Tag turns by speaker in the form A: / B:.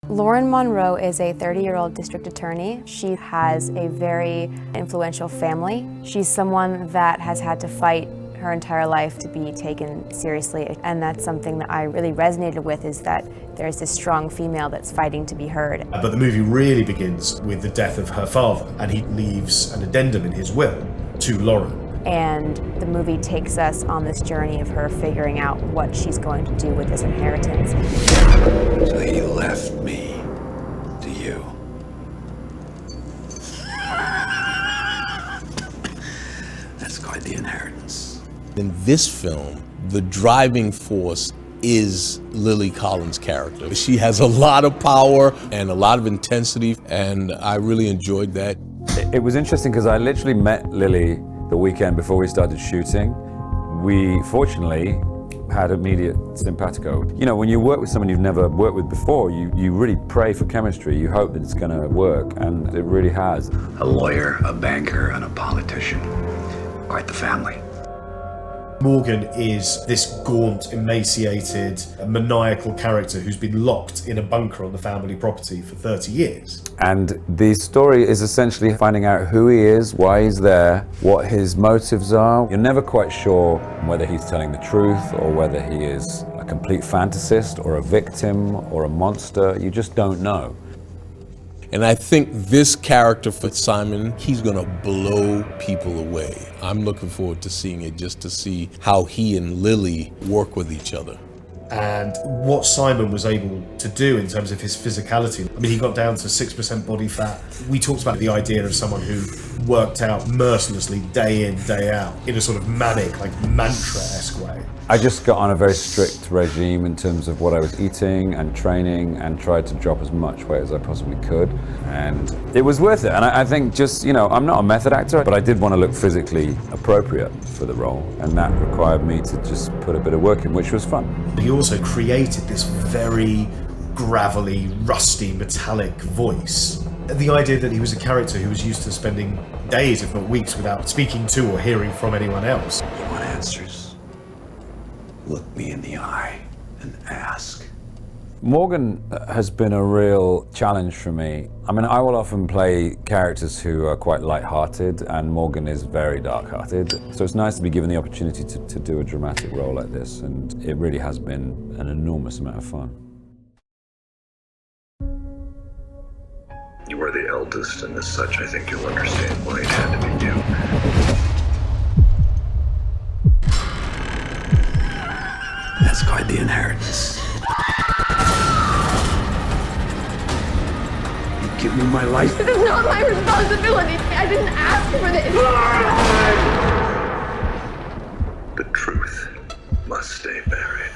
A: Lauren Monroe is a 30-year-old district attorney. She has a very influential family. She's someone that has had to fight her entire life to be taken seriously, and that's something that I really resonated with, is that there's this strong female that's fighting to be heard.
B: But the movie really begins with the death of her father, and he leaves an addendum in his will to Lauren.
A: And the movie takes us on this journey of her figuring out what she's going to do with this inheritance.
C: So he left me to you. That's quite the inheritance.
D: In this film, the driving force is Lily Collins' character. She has a lot of power and a lot of intensity, and I really enjoyed that.
E: It was interesting because I literally met Lily the weekend before we started shooting. We fortunately had immediate simpatico. You know, when you work with someone you've never worked with before, you really pray for chemistry. You hope that it's going to work, and it really has.
C: A lawyer, a banker, and a politician. Quite the family.
B: Morgan is this gaunt, emaciated, maniacal character who's been locked in a bunker on the family property for 30 years.
E: And the story is essentially finding out who he is, why he's there, what his motives are. You're never quite sure whether he's telling the truth or whether he is a complete fantasist or a victim or a monster. You just don't know.
D: And I think this character for Simon, he's gonna blow people away. I'm looking forward to seeing it, just to see how he and Lily work with each other.
B: And what Simon was able to do in terms of his physicality. I mean, he got down to 6% body fat. We talked about the idea of someone who worked out mercilessly day in, day out in a sort of manic, like mantra-esque way.
E: I just got on a very strict regime in terms of what I was eating and training, and tried to drop as much weight as I possibly could. And it was worth it. And I think just, you know, I'm not a method actor, but I did want to look physically appropriate for the role. And that required me to just put a bit of work in, which was fun.
B: He also created this very gravelly, rusty, metallic voice. The idea that he was a character who was used to spending days, if not weeks, without speaking to or hearing from anyone else.
C: You want answers? Look me in the eye and ask.
E: Morgan has been a real challenge for me. I mean, I will often play characters who are quite light-hearted, and Morgan is very dark-hearted. So it's nice to be given the opportunity to do a dramatic role like this, and it really has been an enormous amount of fun.
F: You are the eldest, and as such, I think you'll understand why it had to be you.
C: That's quite the inheritance. You give me my life.
G: This is not my responsibility. I didn't ask for this.
F: The truth must stay buried.